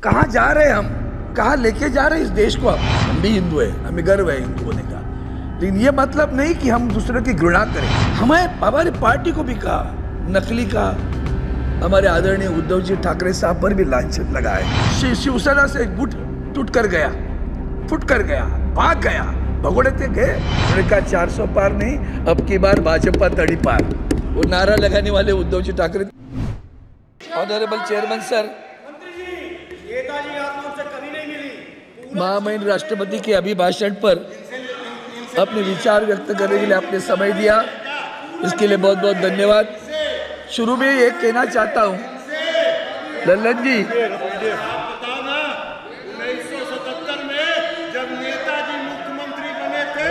कहाँ जा रहे हैं हम, कहाँ लेके जा रहे हैं इस देश को। हम भी हिंदू है, हमें गर्व है हिंदू होने का, लेकिन ये मतलब नहीं कि हम दूसरे की घृणा करें। हमें हमारी पार्टी को भी कहा, नकली का हमारे आदरणीय उद्धव जी ठाकरे साहब पर भी लांछन लगाए। शिवसेना से गुट टूट कर गया, फुट कर गया, भाग गया, भगोड़े थे गए। उन्होंने कहा 400 पार नहीं, अब की बार भाजपा तड़ी पार। वो नारा लगाने वाले Uddhav ji Thackeray. Honourable chairman sir, महामहिम राष्ट्रपति के अभिभाषण पर अपने विचार व्यक्त करने के लिए आपने समय दिया, इसके लिए बहुत बहुत धन्यवाद। शुरू में ये कहना चाहता हूँ, लल्लन जी, 1977 में जब नेताजी मुख्यमंत्री बने थे,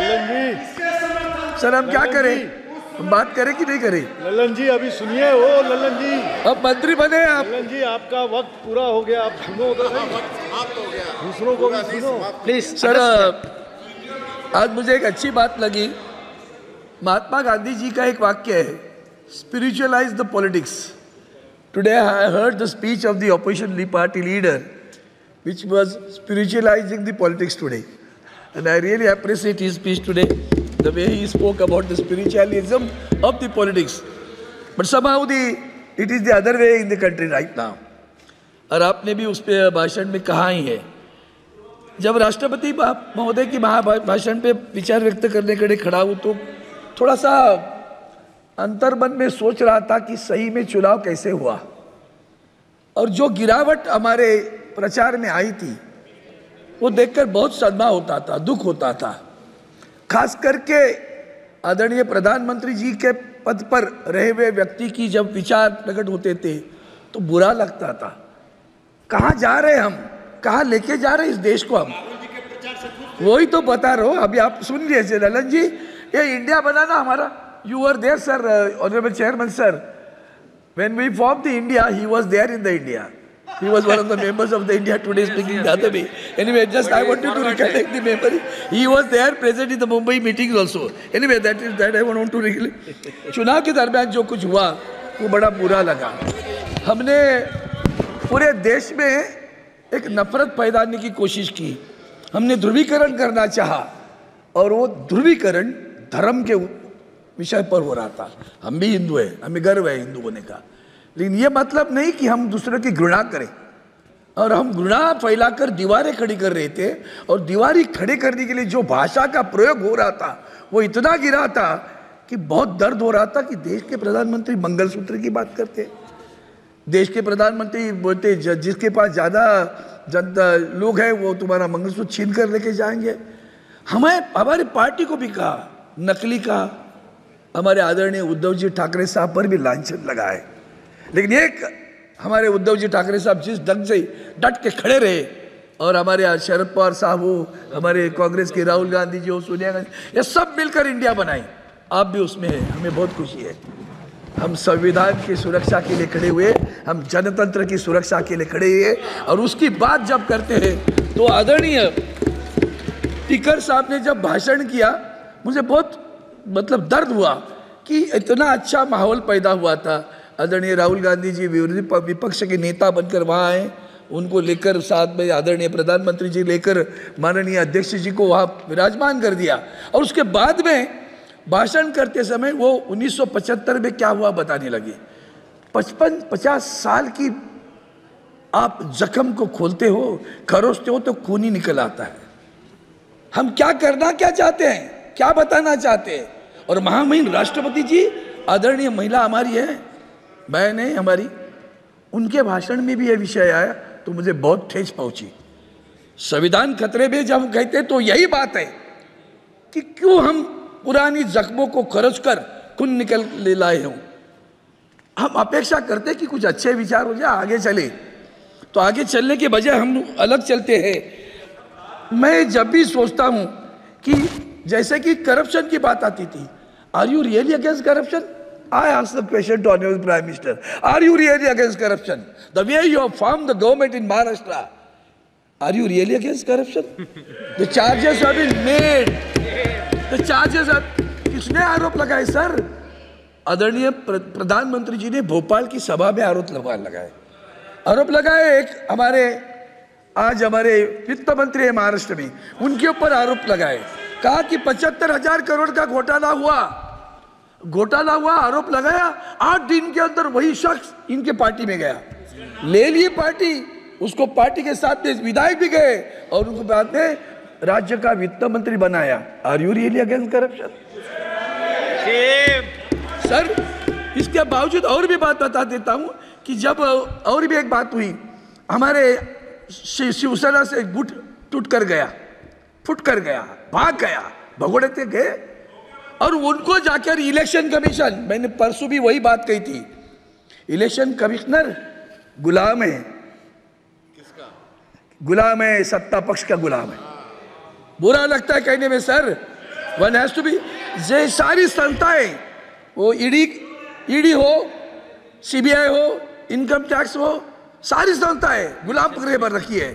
सर हम क्या करें, हम बात करें कि नहीं करें? लल्लन जी अभी सुनिए, वो लल्लन जी अब मंत्री बने आप। लल्लन जी आपका वक्त पूरा हो गया, आप सुनो तो सही, दूसरों को भी सुनो प्लीज। सर आज मुझे एक अच्छी बात लगी, महात्मा गांधी जी का एक वाक्य है, spiritualise the politics. Today I heard the speech of the opposition party leader which was spiritualizing the politics today, and I really appreciate his speech today, the way he spoke about the spiritualism of the politics, but somehow it is the other way in the country right now. और आपने भी उस पे भाषण में कहा ही है, जब राष्ट्रपति महोदय की महाभाषण पे विचार व्यक्त करने के लिए खड़ा हूँ तो थोड़ा सा अंतर्मन में सोच रहा था कि सही में चुनाव कैसे हुआ, और जो गिरावट हमारे प्रचार में आई थी वो देखकर बहुत सदमा होता था, दुख होता था। खास करके आदरणीय प्रधानमंत्री जी के पद पर रहे हुए व्यक्ति की जब विचार प्रकट होते थे तो बुरा लगता था। कहाँ जा रहे हैं हम, कहाँ लेके जा रहे हैं इस देश को हम, वही तो बता रहा हूँ। अभी आप सुन लीजिए ललन जी, ये इंडिया बनाना हमारा, you were there sir, honourable chairman sir, when we formed the India, he was there in the India. He was one of the members of the India today speaking the other way. Anyway, just I wanted to recollect the memory. He was there present in the Mumbai meetings also. Anyway, that I want to recollect. चुनाव के दरमियान जो कुछ हुआ वो बड़ा बुरा लगा। हमने पूरे देश में एक नफरत फैलाने की कोशिश की, हमने ध्रुवीकरण करना चाहा, और वो ध्रुवीकरण धर्म के विषय पर हो रहा था। हम भी हिंदू है, हमें गर्व है हिंदू होने का, लेकिन ये मतलब नहीं कि हम दूसरे की घृणा करें। और हम घृणा फैलाकर दीवारें खड़ी कर रहे थे, और दीवारें खड़े करने के लिए जो भाषा का प्रयोग हो रहा था वो इतना गिरा था कि बहुत दर्द हो रहा था कि देश के प्रधानमंत्री मंगलसूत्र की बात करते, देश के प्रधानमंत्री बोलते जिसके पास ज़्यादा जनता लोग हैं वो तुम्हारा मंगलसूत्र छीन कर लेके जाएंगे। हमें हमारी पार्टी को भी कहा, नकली का हमारे आदरणीय उद्धव जी ठाकरे साहब पर भी लांछन लगाए, लेकिन एक हमारे उद्धव जी ठाकरे साहब जिस ढंग से डट के खड़े रहे, और हमारे शरद पवार साहब हो, हमारे कांग्रेस के राहुल गांधी जी हो, सोनिया गांधी, ये सब मिलकर इंडिया बनाई। आप भी उसमें हैं, हमें बहुत खुशी है। हम संविधान की सुरक्षा के लिए खड़े हुए, हम जनतंत्र की सुरक्षा के लिए खड़े हुए, और उसकी बात जब करते हैं तो आदरणीय स्पीकर साहब ने जब भाषण किया मुझे बहुत मतलब दर्द हुआ कि इतना अच्छा माहौल पैदा हुआ था। आदरणीय राहुल गांधी जी विपक्ष के नेता बनकर वहाँ आए, उनको लेकर साथ में आदरणीय प्रधानमंत्री जी लेकर माननीय अध्यक्ष जी को वहाँ विराजमान कर दिया, और उसके बाद में भाषण करते समय वो 1975 में क्या हुआ बताने लगे। 55-50 साल की आप जख्म को खोलते हो, खरोचते हो तो खून ही निकल आता है। हम क्या करना क्या चाहते हैं, क्या बताना चाहते हैं, और महामहिम राष्ट्रपति जी आदरणीय महिला हमारी है, मैं नहीं हमारी, उनके भाषण में भी यह विषय आया तो मुझे बहुत ठेस पहुंची। संविधान खतरे में जब हम कहते तो यही बात है कि क्यों हम पुरानी जख्मों को खरोच कर खून निकल ले लाए हों। हम अपेक्षा करते कि कुछ अच्छे विचार हो जाए, आगे चले, तो आगे चलने के बजाय हम अलग चलते हैं। मैं जब भी सोचता हूं कि जैसे कि करप्शन की बात आती थी, are you really against corruption? I ask the question to Honorable Prime Minister, are you really against corruption? The way you have formed the government in Maharashtra, are you really against corruption? The charges have been made. The charges have, किसने आरोप लगाए sir? आदरणीय प्रधानमंत्री जी ने भोपाल की सभा में आरोप लगाए। एक हमारे आज हमारे वित्त मंत्री है महाराष्ट्र में, उनके ऊपर आरोप लगाए, कहा कि 75,000 करोड़ का घोटाला हुआ, आरोप लगाया। 8 दिन के अंदर वही शख्स इनके पार्टी में गया, ले लिए पार्टी, उसको पार्टी के साथ में विधायक भी गए और उनको बाद में राज्य का वित्त मंत्री बनाया। Are you really against corruption? Sir, इसके बावजूद और भी बात बता देता हूं कि जब और भी एक बात हुई, हमारे शिवसेना से गुट टूट कर गया, फुट कर गया, भाग गया, भगोड़े थे गए और उनको जाकर इलेक्शन कमीशन, मैंने परसों भी वही बात कही थी, इलेक्शन कमिश्नर गुलाम है, गुलाम है, सत्ता पक्ष का गुलाम है। बुरा लगता है कहने में sir, one has to be, ये सारी संस्थाएं, वो ईडी हो, सीबीआई हो, इनकम टैक्स हो, सारी संस्थाएं गुलाम पकड़े पर रखी है।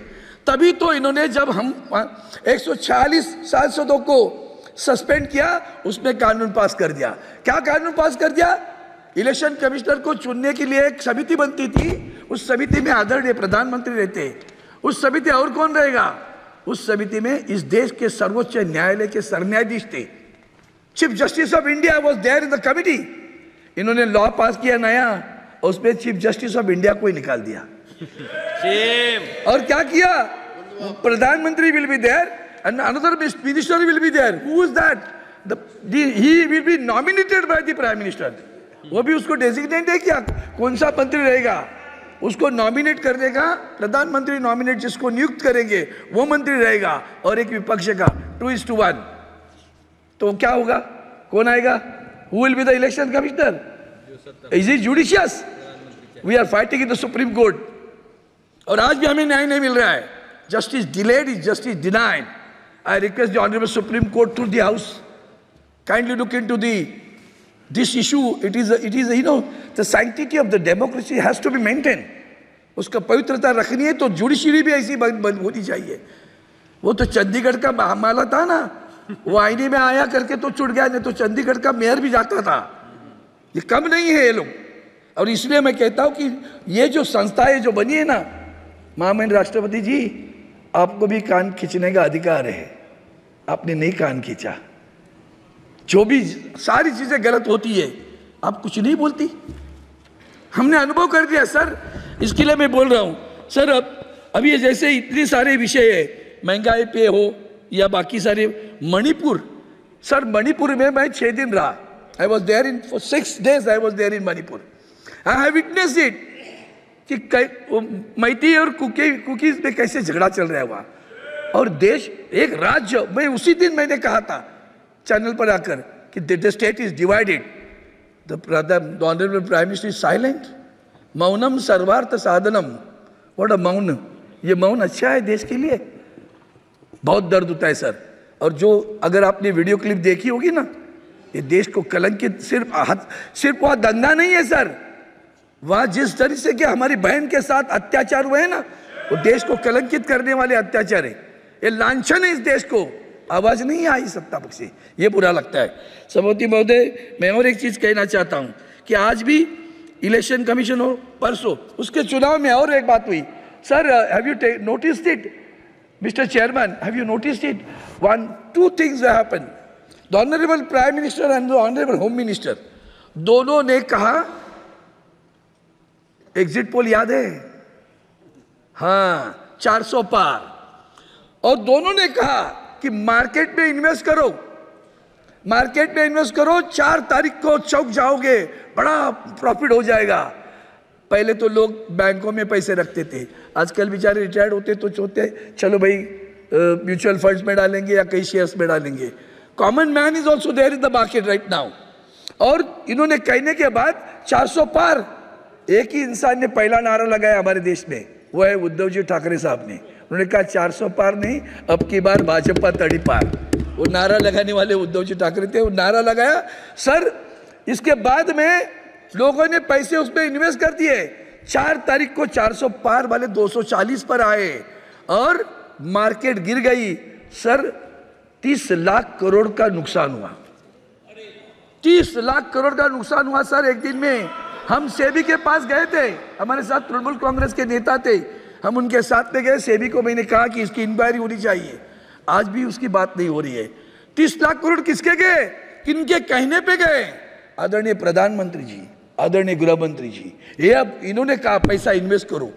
तभी तो इन्होंने जब हम 146 सांसदों को सस्पेंड किया, उसमें कानून पास कर दिया। क्या कानून पास कर दिया? इलेक्शन कमिश्नर को चुनने के लिए एक समिति बनती थी, उस समिति में आदरणीय प्रधानमंत्री रहते, उस समिति और कौन रहेगा? उस समिति में इस देश के सर्वोच्च न्यायालय के सरन्यायाधीश थे, chief justice of India was there in the committee. इन्होंने लॉ पास किया नया, और उसमें चीफ जस्टिस ऑफ इंडिया को ही निकाल दिया। और क्या किया? प्रधानमंत्री will be there and another minister will be there. Who is that? He will be nominated by the prime minister. वो भी उसको डेजिग्नेट है क्या कौन सा मंत्री रहेगा, उसको नॉमिनेट कर देगा प्रधानमंत्री, नॉमिनेट जिसको नियुक्त करेंगे वो मंत्री रहेगा, और एक विपक्ष का 2:1। तो क्या होगा? कौन आएगा? Who will be the election commissioner? Is it judicious? We are fighting in the supreme court, और आज भी हमें न्याय नहीं मिल रहा है। Justice delayed is justice denied. I request the honourable supreme court through the house, kindly look into this issue. It is you know, the sanctity of the democracy has to be maintained. उसका पवित्रता रखनी है तो judiciary भी ऐसी बंद होनी चाहिए। वो तो चंडीगढ़ का मामला था ना, वो आईने में आया करके तो छुट गया, नहीं तो चंडीगढ़ का मेयर भी जाता था। ये कम नहीं है ये लोग, और इसलिए मैं कहता हूँ कि ये जो संस्थाएं जो बनी है ना, महामहिम राष्ट्रपति जी, आपको भी कान खींचने का अधिकार है, आपने नहीं कान खींचा। जो भी सारी चीजें गलत होती है, आप कुछ नहीं बोलती। हमने अनुभव कर दिया सर, इसके लिए मैं बोल रहा हूं सर। अब ये जैसे इतने सारे विषय है, महंगाई पे हो या बाकी सारे, मणिपुर सर, मणिपुर में मैं 6 दिन रहा। I was there in for 6 days। I was there in Manipur. I have witnessed it कि मैती और कुकीज में कैसे झगड़ा चल रहा है वहाँ, और देश एक राज्य। मैं उसी दिन मैंने कहा था चैनल पर आकर कि the state is divided, the honourable prime minister is silent. मौनम सर्वार्थ साधनम। व्हाट अ मौन। ये मौन अच्छा है देश के लिए? बहुत दर्द होता है सर। और जो अगर आपने वीडियो क्लिप देखी होगी ना, ये देश को कलंकित, सिर्फ वहाँ दंगा नहीं है सर, वहाँ जिस तरह से कि हमारी बहन के साथ अत्याचार हुए हैं ना, वो देश को कलंकित करने वाले अत्याचार है। ये लांछन है इस देश को। आवाज नहीं आई सत्ता पक्ष से, ये बुरा लगता है। सभापति महोदय, मैं और एक चीज कहना चाहता हूं कि आज भी इलेक्शन कमीशन हो, परसों उसके चुनाव में और एक बात हुई sir. Have you noticed it mister chairman? Have you noticed it? 2 things happen. The honourable prime minister and the honourable home minister, दोनों ने कहा, एग्जिट पोल याद है? हाँ, 400 पार। और दोनों ने कहा कि मार्केट में इन्वेस्ट करो, मार्केट में इन्वेस्ट करो, 4 तारीख को चौक जाओगे, बड़ा प्रॉफिट हो जाएगा। पहले तो लोग बैंकों में पैसे रखते थे, आजकल बेचारे रिटायर्ड होते तो सोचते चलो भाई म्यूचुअल फंड्स में डालेंगे या कई शेयर्स में डालेंगे। Common man is also there in the market right now. और इन्होंने कहने के बाद 400 पार, एक ही इंसान ने पहला नारा लगाया हमारे देश में, वो है उद्धव जी ठाकरे साहब ने। उन्होंने कहा 400 पार नहीं, अब की बार भाजपा तड़ी पार। वो नारा लगाने वाले उद्धव जी ठाकरे थे, वो नारा लगाया सर। इसके बाद में लोगों ने पैसे उसमें इन्वेस्ट कर दिए। 4 तारीख को 400 पार वाले 240 पर आए और मार्केट गिर गई सर। 30 लाख करोड़ का नुकसान हुआ, 30 लाख करोड़ का नुकसान हुआ सर एक दिन में। हम सेबी के पास गए थे, हमारे साथ तृणमूल कांग्रेस के नेता थे। हम उनके साथ में गए, सेबी को मैंने कहा कि इसकी इंक्वायरी होनी चाहिए, आज भी उसकी बात नहीं हो रही है। 30 लाख करोड़ किसके गए, किनके कहने पे गए? आदरणीय प्रधानमंत्री जी, आदरणीय गृह मंत्री जी, ये अब इन्होंने कहा पैसा इन्वेस्ट करो,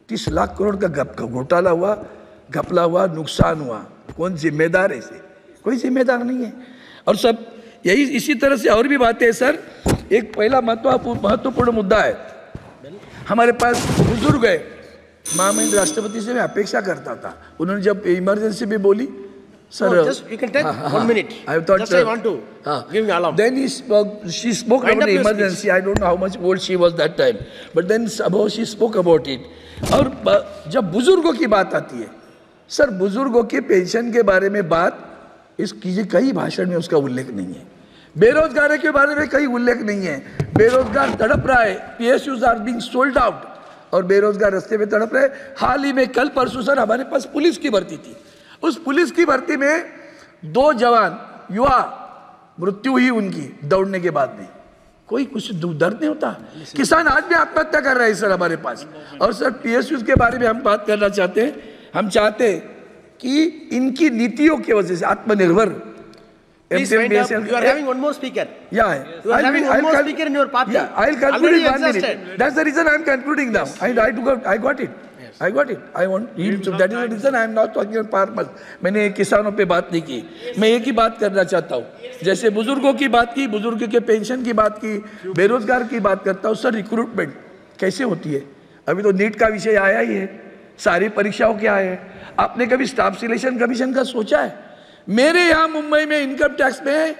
30 लाख करोड़ का घोटाला हुआ, घपला हुआ, नुकसान हुआ, कौन जिम्मेदार है इसे? कोई जिम्मेदार नहीं है। और सब यही इसी तरह से और भी बातें हैं सर। एक पहला महत्वपूर्ण मुद्दा है, हमारे पास बुजुर्ग है, महामहिम राष्ट्रपति से मैं अपेक्षा करता था, उन्होंने जब इमरजेंसी भी बोली sir, just you can take 1 minute. I thought just I want to give me alarm. Then she spoke about the emergency. I don't know how much old she was that time, but then somehow she spoke about it. और जब बुजुर्गों की बात आती है sir, बुजुर्गों की pension के बारे में बात इस कीजिए, कई भाषण में उसका उल्लेख नहीं है। बेरोजगारी के बारे में कहीं उल्लेख नहीं है। बेरोजगार तड़प रहा है, PSUs are being sold out, और बेरोजगार रास्ते में तड़प रहे। हाल ही में कल परसों सर हमारे पास पुलिस की भर्ती थी, उस पुलिस की भर्ती में 2 जवान युवा मृत्यु हुई उनकी दौड़ने के बाद में। कोई कुछ दर्द नहीं होता? किसान आज भी आत्महत्या कर रहे हैं सर हमारे पास। और सर PSUs के बारे में हम बात करना चाहते हैं। हम चाहते हैं कि इनकी नीतियों की वजह से आत्मनिर्भर Please wind up. You are having one more speaker. Yeah, you are having one more speaker in your party. Yeah, I'll conclude in 1 minute. That's the reason I'm concluding now. I got it. I got it. I want him to. That is the reason I am not talking on farmers. मैंने किसानों पे बात नहीं की, मैं एक ही बात करना चाहता हूँ। जैसे बुजुर्गों की बात की, बुजुर्ग के पेंशन की बात की, बेरोजगार की बात करता हूँ सर। रिक्रूटमेंट कैसे होती है? अभी तो नीट का विषय आया ही है, सारी परीक्षाओं क्या है? आपने कभी स्टाफ सिलेक्शन कमीशन का सोचा है? मेरे यहाँ मुंबई में इनकम टैक्स में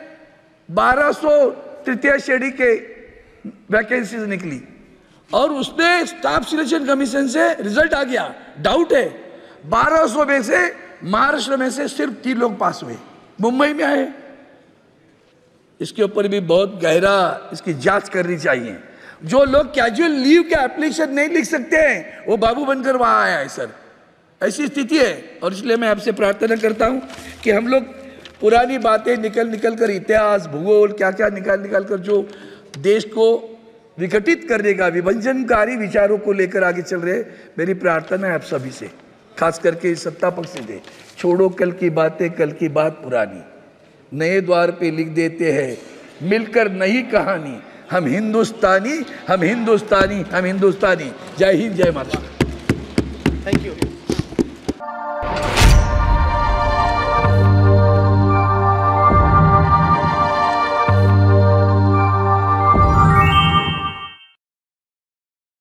1200 तृतीय श्रेणी के वैकेंसीज निकली, और उसमें स्टाफ सिलेक्शन कमीशन से रिजल्ट आ गया। डाउट है, 1200 में से महाराष्ट्र में से सिर्फ 3 लोग पास हुए, मुंबई में आए। इसके ऊपर भी बहुत गहरा इसकी जांच करनी चाहिए। जो लोग कैजुअल लीव के एप्लीकेशन नहीं लिख सकते हैं, वो बाबू बनकर वहां आया है सर। ऐसी स्थिति है। और इसलिए मैं आपसे प्रार्थना करता हूं कि हम लोग पुरानी बातें निकल कर, इतिहास भूगोल क्या क्या निकाल कर जो देश को विघटित करने का विभजनकारी विचारों को लेकर आगे चल रहे, मेरी प्रार्थना है आप सभी से, खास करके सत्ता पक्ष से, छोड़ो कल की बातें, कल की बात पुरानी, नए द्वार पे लिख देते हैं मिलकर नई कहानी। हम हिंदुस्तानी, हम हिंदुस्तानी, हम हिंदुस्तानी। जय हिंद, जय महाराष्ट्र। Thank you.